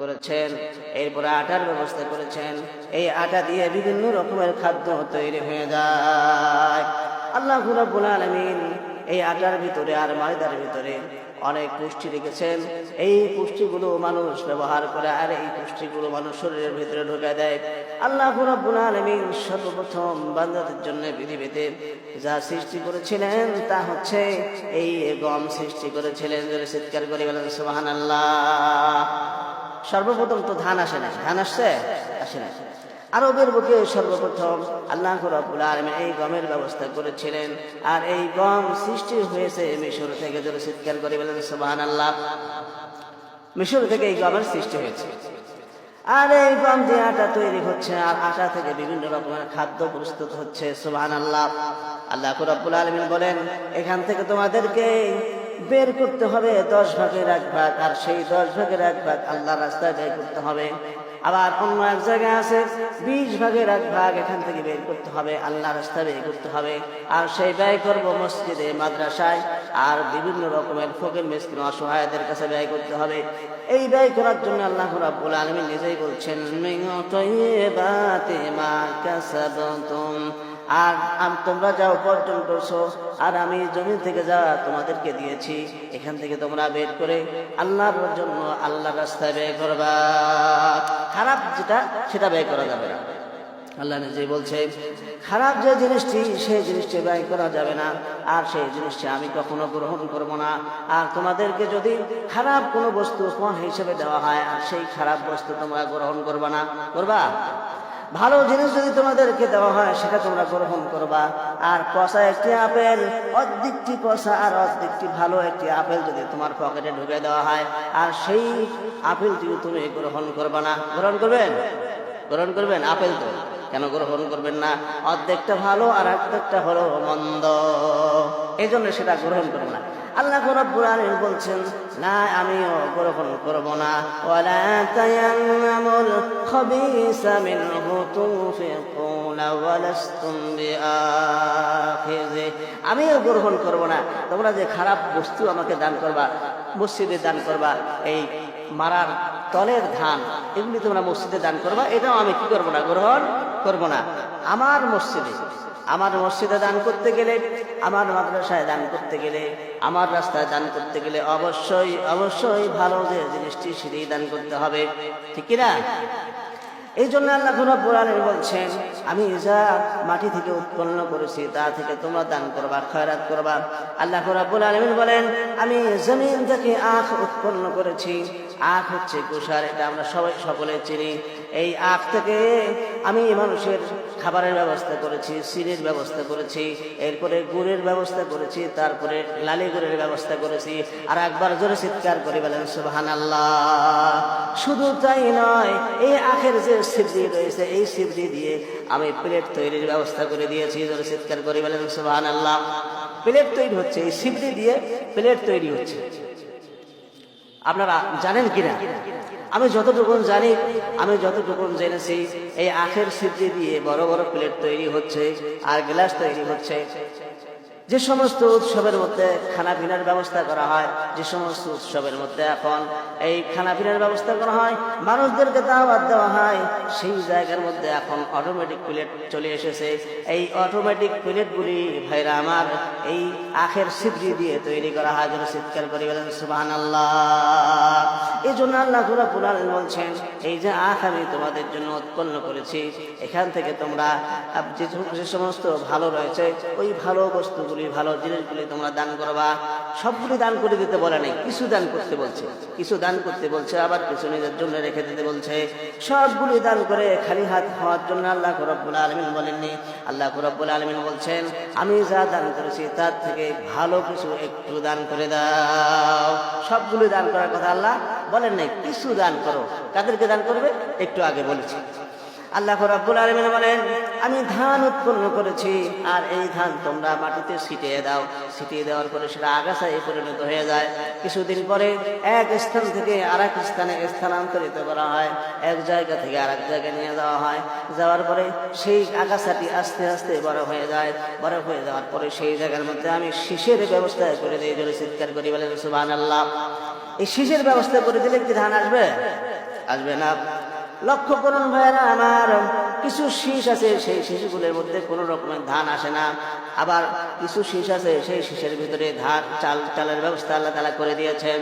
করেছেন, এরপরে আটার ব্যবস্থা করেছেন। এই আটা দিয়ে বিভিন্ন রকমের খাদ্য তৈরি হয়ে যায়। আল্লাহ রাব্বুল আলামিন এই আটার ভিতরে আর ময়দার ভিতরে অনেক পুষ্টি রেখেছেন। এই পুষ্টিগুলো মানুষ ব্যবহার করে আর এই পুষ্টিগুলো মানুষ শরীরের ভিতরে ঢুকে দেয়। আল্লাহ রাব্বুল আলামিন সর্বপ্রথম বান্দাদের জন্য পৃথিবীতে যা সৃষ্টি করেছিলেন তা হচ্ছে এই গম সৃষ্টি করেছিলেন। যারা চিৎকার করে বলেন সুবহানাল্লাহ। সর্বপ্রথম তো ধান আসে না, ধান আসছে? আসে না। আরবের বুকে সর্বপ্রথম আল্লাহ রাব্বুল আলামিন এই গমের ব্যবস্থা করেছিলেন। আর এই গম সৃষ্টি হয়েছে মিশর থেকে। যারা চিৎকার করে বলেন সুবহানাল্লাহ। মিশর থেকে এই গমের সৃষ্টি হয়েছে। আর এই গম দিয়ে আটা তৈরি হচ্ছে, আর আটা থেকে বিভিন্ন রকমের খাদ্য প্রস্তুত হচ্ছে। সুবহানাল্লাহ। আল্লাহ রাব্বুল আলামিন বলেন, এখান থেকে তোমাদেরকে বের করতে হবে 10 ভাগের 1 ভাগ, আর সেই 10 ভাগের 1 ভাগ আল্লাহর রাস্তায় ব্যয় করতে হবে। আবার অন্য এক জায়গায় আছে 20 ভাগের 1 ভাগ এখান থেকে বের করতে হবে, আল্লাহর রাস্তায় ব্যয় করতে হবে। আর সেই ব্যয় করব মসজিদে, মাদ্রাসায়, আর বিভিন্ন রকমের ফকির মিসকিন অসহায়দের কাছে ব্যয় করতে হবে। এই ব্যয় করার জন্য আল্লাহ রাব্বুল আলামিন নিজেই বলছেন, মিন তাইয়্যিবাতি মা কাসাবতুম, আর তোমরা যা উপার্জন করছো আর আমি জমিন থেকে যা তোমাদেরকে দিয়েছি এখান থেকে তোমরা বের করে আল্লাহর জন্য আল্লাহর রাস্তায় ব্যয় করবা। খারাপ যেটা সেটা ব্যয় করা যাবে না। আল্লাহ নিজেই বলছে, খারাপ যে জিনিসটি সেই জিনিসটি ব্যয় করা যাবে না, আর সেই জিনিসটি আমি কখনো গ্রহণ করব না। আর তোমাদেরকে যদি খারাপ কোনো বস্তু উপহার হিসেবে দেওয়া হয় আর সেই খারাপ বস্তু তোমরা গ্রহণ করবা না, করবা? ভালো জিনিস যদি তোমাদেরকে দেওয়া হয় সেটা তোমরা গ্রহণ করবা। আর পচা একটি আপেল, অর্ধেকটি পচা আর অর্ধেকটি ভালো একটি আপেল যদি তোমার পকেটে ঢুকে দেওয়া হয় আর সেই আপেলটি তুমি গ্রহণ করবা না, গ্রহণ করবেন? গ্রহণ করবেন? আপেল তো কেন গ্রহণ করবেন না? অর্ধেকটা ভালো আর অর্ধেকটা হলো মন্দ, এই জন্য সেটা গ্রহণ করবো না। আল্লাহ রাব্বুল আলামিন বলছেন, না আমিও গ্রহণ করব না। ওয়ালা তায়াম্মামুল খাবিসা মিনহু তুনফিকুনা ওয়ালাস্তুম বিআখিযি, আমিও গ্রহণ করব না। তোমরা যে খারাপ বস্তু আমাকে দান করবা, মসজিদে দান করবা, এই মারার তলের ধান এগুলি তোমরা মসজিদে দান করবা, এটাও আমি কি করব না? গ্রহণ করব না। আমার মসজিদে দান করতে গেলে, আমার মাদ্রাসায় দান করতে গেলে, আমার রাস্তায় দান করতে গেলে অবশ্যই ভালো যে জিনিসটি সেটাই দান করতে হবে, ঠিক কিনা? এই জন্য আল্লাহ রাব্বুল আলামিন বলছেন, আমি যা মাটি থেকে উৎপন্ন করেছি তা থেকে তোমরা দান করবা, খয়রাত করবা। আল্লাহ রাব্বুল আলামিন বলেন, আমি জমিন থেকে আখ উৎপন্ন করেছি। আখ হচ্ছে কুষার, এটা আমরা সকলে চিনি। এই আখ থেকে আমি মানুষের খাবারের ব্যবস্থা করেছি, চিনির ব্যবস্থা করেছি, এরপরে গুড়ের ব্যবস্থা করেছি, তারপরে লালি গুড়ের ব্যবস্থা করেছি। আর একবার জোরে চিৎকার করে বলেন সুবহানাল্লাহ। শুধু তাই নয়, এই আখের যে সিবড়ি রয়েছে এই সিবড়ি দিয়ে আমি প্লেট তৈরির ব্যবস্থা করে দিয়েছি। জোরে চিৎকার করে বলেন সুবহানাল্লাহ। প্লেট তৈরি হচ্ছে, এই সিবড়ি দিয়ে প্লেট তৈরি হচ্ছে। আপনারা জানেন কিনা? আমি যতটুকু জেনেছি, এই আখের সিবড়ি দিয়ে বড় বড় প্লেট তৈরি হচ্ছে আর গ্লাস তৈরি হচ্ছে। যে সমস্ত উৎসবের মধ্যে খানাপিনার ব্যবস্থা করা হয়, যে সমস্ত উৎসবের মধ্যে এখন এই খানাপিনার ব্যবস্থা করা হয়, মানুষদেরকে দাওয়াত দেওয়া হয়, সেই জায়গার মধ্যে এখন অটোমেটিক প্লেট চলে এসেছে। এই অটোমেটিক প্লেটগুলি ভাইরা আমার এই আখের সিবড়ি দিয়ে তৈরি করা হয়। যেন চিৎকার করে বলেন সুবহানাল্লাহ। এই জন্য আল্লাহ রাব্বুল আলামিন বলছেন, এই যে আখ আমি তোমাদের জন্য উৎপন্ন করেছি, এখান থেকে তোমরা যে সমস্ত ভালো রয়েছে ওই ভালো বস্তুগুলি, ভালো জিনিসগুলি তোমরা দান করবা। সবগুলি দান করে দিতে বলে নাই, কিছু দান করতে বলছে, আবার কিছু নিজের জন্য রেখে দিতে বলছে। সবগুলি দান করে খালি হাত হওয়ার জন্য আল্লাহ রাব্বুল আলামিন বলেননি। আল্লাহ রাব্বুল আলামিন বলছেন, আমি যা দান করেছি তার থেকে ভালো কিছু একটু দান করে দাও। সবগুলি দান করার কথা আল্লাহ বলেন নাই, কিছু দান করো। কাদেরকে দান করবে? একটু আগে বলেছি। আল্লাহ রাব্বুল আলামিন বলেন, আমি ধান উৎপন্ন করেছি আর এই ধান তোমরা মাটিতে ছিটিয়ে দাও। ছিটিয়ে দেওয়ার পরে সেটা আগাছায় পরিণত হয়ে যায়। কিছুদিন পরে এক স্থান থেকে আরেক স্থানে স্থানান্তরিত করা হয়, এক জায়গা থেকে আরেক জায়গায় নিয়ে যাওয়া হয়। যাওয়ার পরে সেই আগাছাটি আস্তে আস্তে বড় হয়ে যায়। বড় হয়ে যাওয়ার পরে সেই জায়গার মধ্যে আমি শীষের ব্যবস্থা করে দিই। জোরে চিৎকার করি বলেন সুবহানাল্লাহ। এই শীষের ব্যবস্থা করে দিলে কি ধান আসবে? আসবে না। লক্ষ্য করুন ভাইরা আমার, কিছু শীষ আছে সেই শীষগুলোর মধ্যে কোনো রকমের ধান আসে না, আবার কিছু শীষ আছে সেই শীষের ভিতরে চালের ব্যবস্থা আল্লাহ তাআলা করে দিয়েছেন।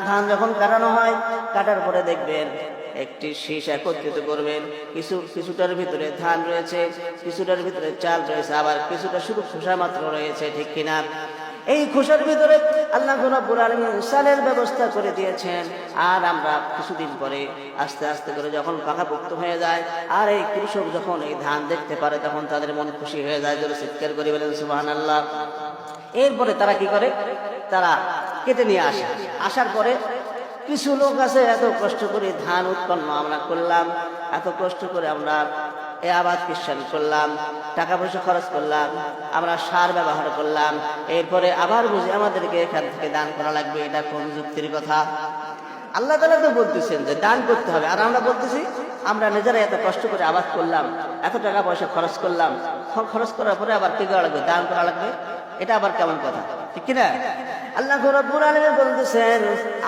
ধান যখন কাটানো হয়, কাটার পরে দেখবেন একটি শীষ একত্রিত করবেন, কিছুটার ভিতরে ধান রয়েছে, কিছুটার ভিতরে চাল রয়েছে, আবার কিছুটা শুধু খোসা মাত্র রয়েছে, ঠিক কিনা? এই খোসার ভিতরে আল্লাহ রাব্বুল আলামিন চালের ব্যবস্থা করে দিয়েছেন। আর আমরা কিছুদিন পরে আস্তে আস্তে করে যখন পাকাপোক্ত হয়ে যায়, আর এই কৃষক যখন এই ধান দেখতে পারে, তখন তাদের মন খুশি হয়ে যায়, জোরে চিৎকার করে বলেন সুবহানাল্লাহ। এরপরে তারা কি করে, তারা কেটে নিয়ে আসে। আসার পরে কিছু লোক আছে, এত কষ্ট করে ধান উৎপন্ন আমরা করলাম, এত কষ্ট করে আমরা এ আবাদ কিষান করলাম, টাকা পয়সা খরচ করলাম, আমরা সার ব্যবহার করলাম, এরপরে আবার বুঝি আমাদেরকে এখান থেকে দান করা লাগবে। এটা কোন যুক্তির কথা? আল্লাহ তাআলা তো বলতেছেন যে দান করতে হবে, আর আমরা বলতেছি আমরা নিজেরা এত কষ্ট করে আবাদ করলাম, এত টাকা পয়সা খরচ করলাম, খরচ করার পরে আবার কি করা লাগবে? দান করা লাগবে। এটা আবার কেমন কথা, ঠিক কিনা? আল্লাহ রাব্বুল আলামিন বলতেছেন,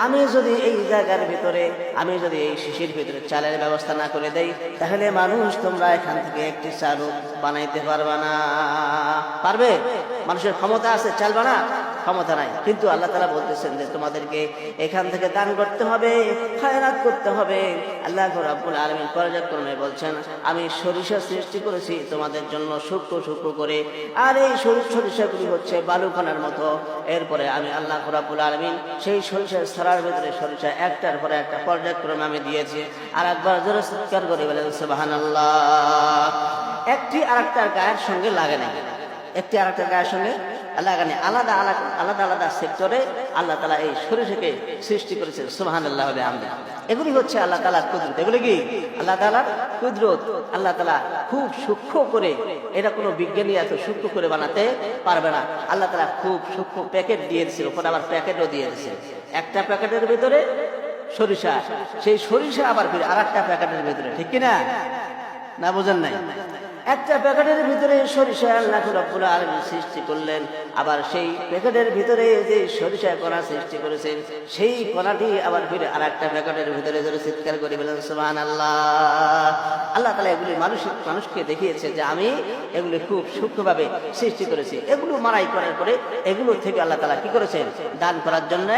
আমি যদি এই জায়গার ভিতরে, আমি যদি এই শিশির ভিতরে চালের ব্যবস্থা না করে দেই, তাহলে মানুষ তোমরা এখান থেকে একটি চাল বানাইতে পারবে না। পারবে? মানুষের ক্ষমতা আছে চাল বানা? ক্ষমতা নাই। কিন্তু আল্লাহ তাআলা বলতেছেন যে তোমাদেরকে এখান থেকে দান করতে হবে, খায়রাত করতে হবে। আল্লাহ রাব্বুল আলামিন পর্যায়ক্রমে বলছেন, আমি সরিষা সৃষ্টি করেছি তোমাদের জন্য শুকনো শুকনো করে, আর এই সরিষাগুলি হচ্ছে বালুকণার মতো। এরপরে আমি আল্লাহ রাব্বুল আলামিন সেই সরিষার ছড়ার ভিতরে সরিষা একটার পরে একটা পর্যায়ক্রমে আমি দিয়েছি। আর একবার জোরে চিৎকার করে বলেন সুবহানাল্লাহ। একটি আরেকটার গায়ের সঙ্গে লাগে না, একটি আরেকটার গায়ের সঙ্গে লাগানি, আলাদা আলাদা আলাদা সেক্টরে আল্লাহ তাআলা এই সরিষাকে সৃষ্টি করেছেন। সুবহানাল্লাহ ওয়া বিহামদিহি। এগুলি হচ্ছে আল্লাহ তাআলার কুদরত। এগুলি কি আল্লাহ তাআলার কুদরত। আল্লাহ তাআলা খুব সূক্ষ্ম করে, এটা কোনো বিজ্ঞানী এত সূক্ষ্ম করে বানাতে পারবে না। আল্লাহ তাআলা খুব সূক্ষ্ম প্যাকেট দিয়ে দিয়েছিল, ওপরে আবার প্যাকেটও দিয়ে দিয়েছে। একটা প্যাকেটের ভিতরে সরিষা, সেই সরিষা আবার ফিরে আরেকটা প্যাকেটের ভিতরে, ঠিক কিনা? না বোঝেন নাই? একটা প্যাকেটের ভিতরে সরিষা আল্লাহ রাব্বুল আলামিন সৃষ্টি করলেন, আবার সেই প্যাকেটের ভিতরে যে সরিষা কণা সৃষ্টি করেছেন, সেই কণাটি আবার ফিরে আরেকটা প্যাকেটের ভিতরে জোরে চিৎকার করে বলেন সুবহানাল্লাহ। আল্লাহ তাআলা এগুলি মানুষকে দেখিয়েছে যে আমি এগুলি খুব সূক্ষ্মভাবে সৃষ্টি করেছি। এগুলো মারাই করার পরে এগুলো থেকে আল্লাহ তাআলা কি করেছেন? দান করার জন্য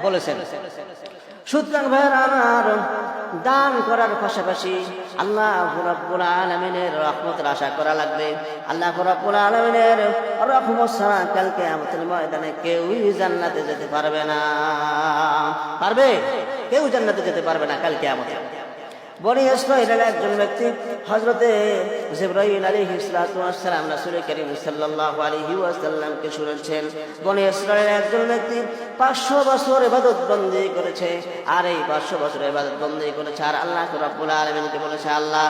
বলেছেন। সুতরাং ভাইরা আমার, দান করার পাশাপাশি আল্লাহ রাব্বুল আলামিনের রহমতের আশা করা লাগবে। আল্লাহ রাব্বুল আলামিনের রহমত ছাড়া কাল কিয়ামতের ময়দানে কেউই জান্নাতে যেতে পারবে না। পারবে? কেউ জান্নাতে যেতে পারবে না কাল কিয়ামতে। বনি ইসরাঈলের একজন ব্যক্তি হযরতে জিবরাইল আলাইহিস সালাতু ওয়াস সালাম রাসূল করিম সাল্লাল্লাহু আলাইহি ওয়াসাল্লামকে শুনাচ্ছেন। বনি ইসরাঈলের একজন ব্যক্তি 500 বছর ইবাদত বন্দি করেছে, আর এই 500 বছর ইবাদত বন্দি করেছে, আর আল্লাহ রাব্বুল আলামিনকে বলেছে, আল্লাহ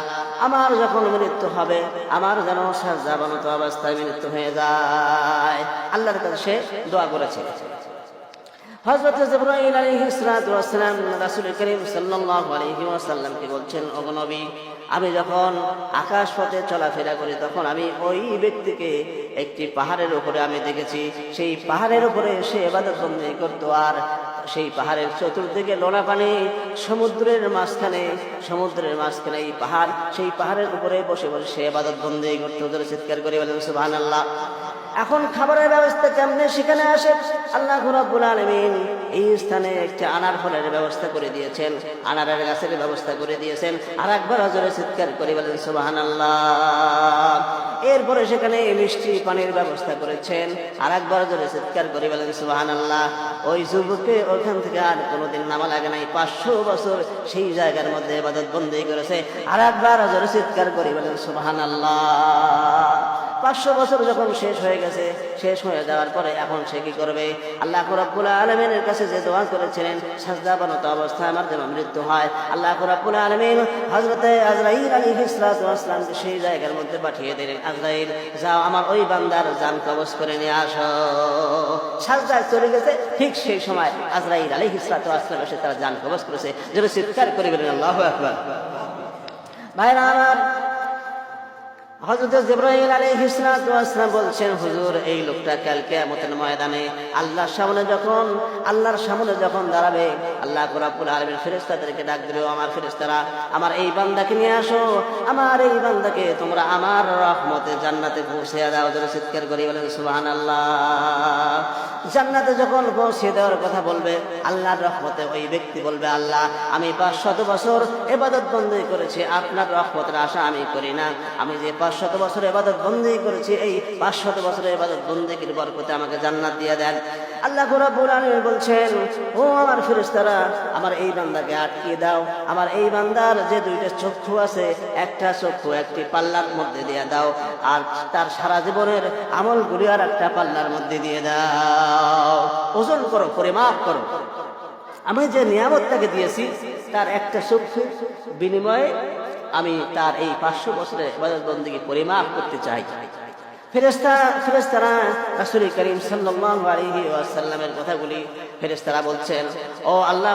আমার যখন মৃত্যু হবে, আমার যেন সাজদাবনত অবস্থায় মৃত্যু হয়ে যায়। আল্লাহর কাছে সে দোয়া করেছে। হযরত জিবরাইল আলাইহিস সালাতু ওয়াস সালাম রাসূল করিম সাল্লাল্লাহু আলাইহি ওয়াসাল্লামকে বলছেন, ওগো নবী, আমি যখন আকাশ পথে চলাফেরা করি, তখন আমি ওই ব্যক্তিকে একটি পাহাড়ের উপরে আমি দেখেছি। সেই পাহাড়ের উপরে সে ইবাদত বন্দেগী করত, আর সেই পাহাড়ের চতুর্দিকে লোনা পানি, সমুদ্রের মাঝখানে এই পাহাড়, সেই পাহাড়ের উপরে বসে বসে সে ইবাদত বন্দেগী করত। জোরে চিৎকার করে বলেন সুবহানাল্লাহ। এখন খাবারের ব্যবস্থা কেমনে সেখানে আসে? আল্লাহ রাব্বুল আলামিন এই স্থানে একটা আনার ফলের ব্যবস্থা করে দিয়েছেন, আনারের গাছের ব্যবস্থা করে দিয়েছেন। আর একবার জোরে চিৎকার করে বলেন সুবহানাল্লাহ। এরপরে সেখানে মিষ্টি পানির ব্যবস্থা করেছেন, আর একবার জোরে চিৎকার করে বলেন সুবহানাল্লাহ। ওই যুবককে ওখান থেকে আর কোনোদিন নামা লাগে নাই, 500 বছর সেই জায়গার মধ্যে ইবাদত বন্দেগী করেছে। আর একবার জোরে চিৎকার করে বলেন সুবহানাল্লাহ। 500 বছর যখন শেষ হয়ে গেছে, শেষ হয়ে যাওয়ার পরে এখন সে কি করবে? আল্লাহ রাব্বুল আলামিনের কাছে যে দোয়া করেছিলেন, সাজদাবনত অবস্থায় আমার যেন মৃত্যু হয়, আল্লাহ রাব্বুল আলামিন হযরতে আজরাইল আলাইহিস সালাতু ওয়াস সালামকে সেই জায়গার মধ্যে পাঠিয়ে দিলেন, আজরাইল যাও আমার ওই বান্দার জান কবজ করে নিয়ে আসো। সাজদায় চলে গেছে, ঠিক সেই সময় আজরাইল আলাইহিস সালাতু ওয়াস সালাম এসে তার জান কবজ করেছে। জোরে চিৎকার করে বলেন আল্লাহু আকবার। ভাইরা আমার, হযরত জিবরাইল আলাইহিস সালাতু ওয়াস সালাম বলছেন, হুজুর এই লোকটা কাল কিয়ামতের ময়দানে আল্লাহর সামনে যখন দাঁড়াবে, আল্লাহ রাব্বুল আলামিন ফেরেশতাদেরকে ডাক দিবে, আমার ফেরেশতারা আমার এই বান্দাকে নিয়ে আসো, আমার এই বান্দাকে তোমরা আমার রহমতে জান্নাতে পৌঁছে দাও। জোরে চিৎকার করে বলেন সুবহানাল্লাহ। জান্নাতে যখন পৌঁছে দেওয়ার কথা বলবে, আল্লাহর রহমতে ওই ব্যক্তি বলবে, আল্লাহ আমি 500 বছর ইবাদত বন্দেগী করেছি, আপনার রহমতের আশা আমি করি না। আমি যে 500 বছর ইবাদত বন্দেগী করেছি, এই 500 বছরের ইবাদত বন্দেগীর বরকতে আমাকে জান্নাত দিয়ে দেন। আল্লাহ রাব্বুল আলামিন বলছেন, ও আমার ফেরেশতারা আমার এই বান্দাকে আটকিয়ে দাও, আমার এই বান্দার যে 2টা চক্ষু আছে, একটা চক্ষু একটি পাল্লার মধ্যে দিয়ে দাও, আর তার সারা জীবনের আমলগুলি আর একটা পাল্লার মধ্যে দিয়ে দাও। ওজন করো, পরিমাপ করো। আমি যে নিয়ামতটাকে দিয়েছি তার একটা চক্ষু বিনিময়ে আমি তার এই 500 বছরের ইবাদত বন্দেগী পরিমাপ করতে চাই। ফেরেশতারা রাসূল করিম সাল্লাল্লাহু আলাইহি ওয়াসাল্লামের কথাগুলি ফেরেশতারা বলছেন, ও আল্লাহ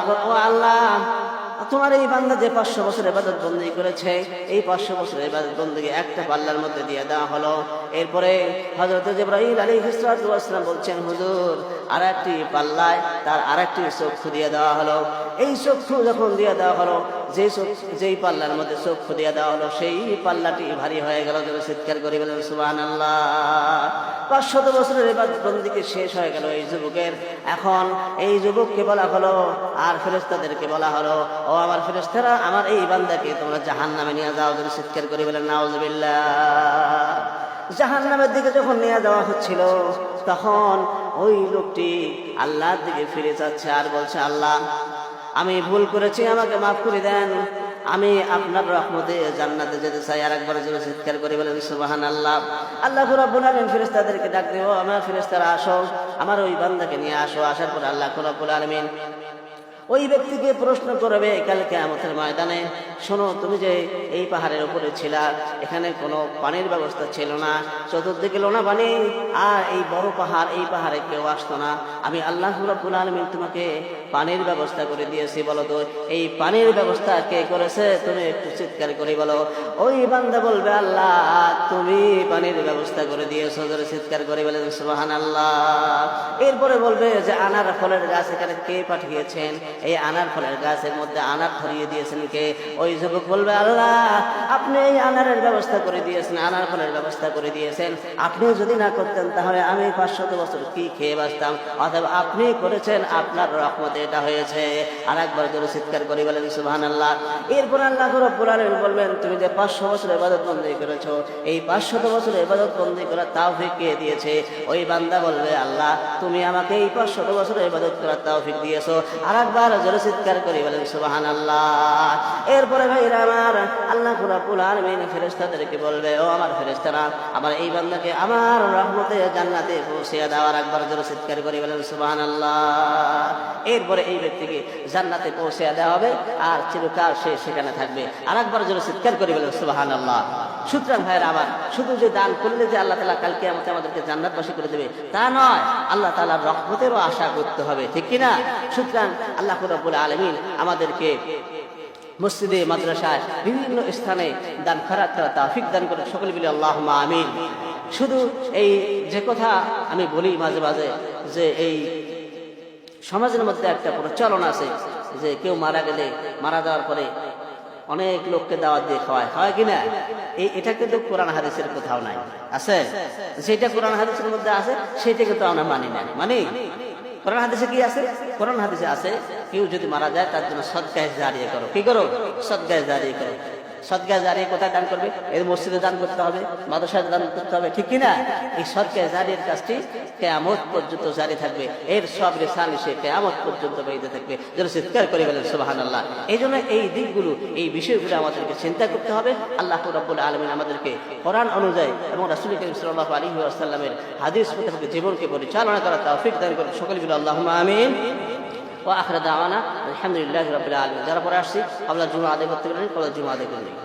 তোমার এই বান্দা যে 500 বছর ইবাদত বন্দেগী করেছে, এই 500 বছরের ইবাদত বন্দেগী একটা পাল্লার মধ্যে দিয়ে দেওয়া হলো। এরপরে হযরত জিবরাইল আলাইহিস সালাতু ওয়াস সালাম বলছেন, হুজুর আর একটি পাল্লায় তার আরেকটি চক্ষু দিয়ে দেওয়া হলো। এই চক্ষু যখন দিয়ে দেওয়া হলো, যেই পাল্লার মধ্যে চক্ষু দিয়ে দেওয়া হলো, সেই পাল্লাটি ভারী হয়ে গেল। জোরে চিৎকার করে বলেন সুবহানাল্লাহ। 500 বছরের ইবাদত বন্দেগী শেষ হয়ে গেল এই যুবকের। এখন এই যুবককে বলা হলো আর ফেরেশতাদেরকে বলা হলো, ও আমার ফেরেশতারা আমার এই বান্দাকে তোমরা জাহান্নামে নিয়ে যাও। জোরে চিৎকার করে বলেন নাউযুবিল্লাহ। জাহান্নামের দিকে যখন নিয়ে যাওয়া হচ্ছিল, তখন ওই লোকটি আল্লাহর দিকে ফিরে যাচ্ছে আর বলছে, আল্লাহ আমি ভুল করেছি, আমাকে মাফ করে দেন, আমি আপনার রহমতে জান্নাতে যেতে চাই। আর একবার জোরে চিৎকার করে বলেন সুবহানাল্লাহ। আল্লাহ রাব্বুল আলামিন ফেরেশতাদেরকে ডাক দিও, আমার ফেরেশতারা আসো, আমার ওই বান্দাকে নিয়ে আসো। আসার পর আল্লাহ রাব্বুল আলামিন ওই ব্যক্তিকে প্রশ্ন করবে কাল কিয়ামতের ময়দানে, শোনো তুমি যে এই পাহাড়ের উপরে ছিলা, এখানে কোনো পানির ব্যবস্থা ছিল না, চতুর্দিকে লোনা পানি, আর এই বড় পাহাড়, এই পাহাড়ে কেউ আসতো না, আমি আল্লাহ রাব্বুল আলামিন তোমাকে পানির ব্যবস্থা করে দিয়েছি, বলো তো এই পানির ব্যবস্থা কে করেছে? তুমি একটু চিৎকার করে বলো। ওই বান্দা বলবে, আল্লাহ তুমি পানির ব্যবস্থা করে দিয়েছো। জোরে চিৎকার করে বলেন সুবহানাল্লাহ। এরপরে বলবে যে আনার ফলের গাছ এখানে কে পাঠিয়েছেন? এই আনার ফলের গাছের মধ্যে আনার ধরিয়ে দিয়েছেন কে? ওই যুবক বলবে, আল্লাহ আপনি এই আনারের ব্যবস্থা করে দিয়েছেন, আনার ফলের ব্যবস্থা করে দিয়েছেন, আপনি যদি না করতেন তাহলে আমি 500 বছর কি খেয়ে বাঁচতাম, অথবা আপনি করেছেন, আপনার রহমতে এটা হয়েছে। আর একবার জোরে চিৎকার করে বলেন সুবহানাল্লাহ। এরপর আল্লাহ রাব্বুল আলামিন বলবেন, তুমি যে 500 বছর ইবাদত বন্দেগী করেছো, এই 500 বছর ইবাদত বন্দেগী করার তৌফিক কে দিয়েছে? ওই বান্দা বলবে, আল্লাহ তুমি আমাকে এই 500 বছর ইবাদত করার তৌফিক দিয়েছো। আর একবার জোরে চিৎকার করে বলেন সুবহানাল্লাহ। এরপরে ভাইরা আমার, আল্লাহ রাব্বুল আলামিন ফেরেশতাদেরকে বলবে, ও আমার ফেরেশতারা আমার এই বান্দাকে আমার রহমতে জান্নাতে পৌঁছে দাও। আর একবার জোরে চিৎকার করে বলেন সুবহানাল্লাহ। এরপরে এই ব্যক্তিকে জান্নাতে পৌঁছে দেওয়া হবে আর চিরকাল সে সেখানে থাকবে। আর একবার জোরে চিৎকার করে বলেন সুবহানাল্লাহ। সুতরাং ভাইরা আমার, শুধু যে দান করলে যে আল্লাহ তাআলা কাল কিয়ামতে আমাদেরকে জান্নাতবাসী করে দেবে তা নয়, আল্লাহ তাআলার রহমতেরও আশা করতে হবে, ঠিক কিনা? সুতরাং আল্লাহ রাব্বুল আলামিন আমাদেরকে মসজিদে, মাদ্রাসায়, বিভিন্ন স্থানে দান খয়রাত করার তৌফিক দান করে। সকলে বলি আল্লাহুম্মা আমিন। শুধু এই যে কথা আমি বলি মাঝে মাঝে, যে এই সমাজের মধ্যে একটা প্রচলন আছে যে কেউ মারা গেলে, মারা যাওয়ার পরে অনেক লোককে দাওয়াত দিয়ে খাওয়ায়, হয় কিনা? এটা কিন্তু কোরআন হাদিসের কোথাও নাই, আছে? যেটা কোরআন হাদিসের মধ্যে আছে সেটা কিন্তু আমরা মানি না। কোরআন হাদিসে কি আছে? কোরআন হাদিসে আছে, কেউ যদি মারা যায় তার জন্য সদকায়ে জারিয়া করো। কি করো? সদকায়ে জারিয়া করো। সদকায়ে জারিয়া কোথায় দান করবে? এর মসজিদে দান করতে হবে, মাদ্রাসায় দান করতে হবে, ঠিক কিনা? এই সদকায়ে জারিয়ার কাজটি কিয়ামত পর্যন্ত জারি থাকবে, এর সব রেসানি সে কিয়ামত পর্যন্ত বইতে থাকবে। যেন চিৎকার করে বলেন সুবহানাল্লাহ। এই জন্য এই দিকগুলো, এই বিষয়গুলো আমাদেরকে চিন্তা করতে হবে। আল্লাহ রাব্বুল আলামিন আমাদেরকে কোরআন অনুযায়ী এবং রাসূল করিম সাল্লাল্লাহু আলাইহি ওয়াসাল্লামের হাদিস মোতাবেক জীবনকে পরিচালনা করার তৌফিক দান করুন। সকলে বলি আল্লাহুম্মা আমিন। ওয়া আখিরু দাওয়ানা আলহামদুলিল্লাহি রাব্বিল আলামিন। যারা পরে আসছি আমরা জুমা আদায় করতে পারেন, জুমা আদায় করে নিই।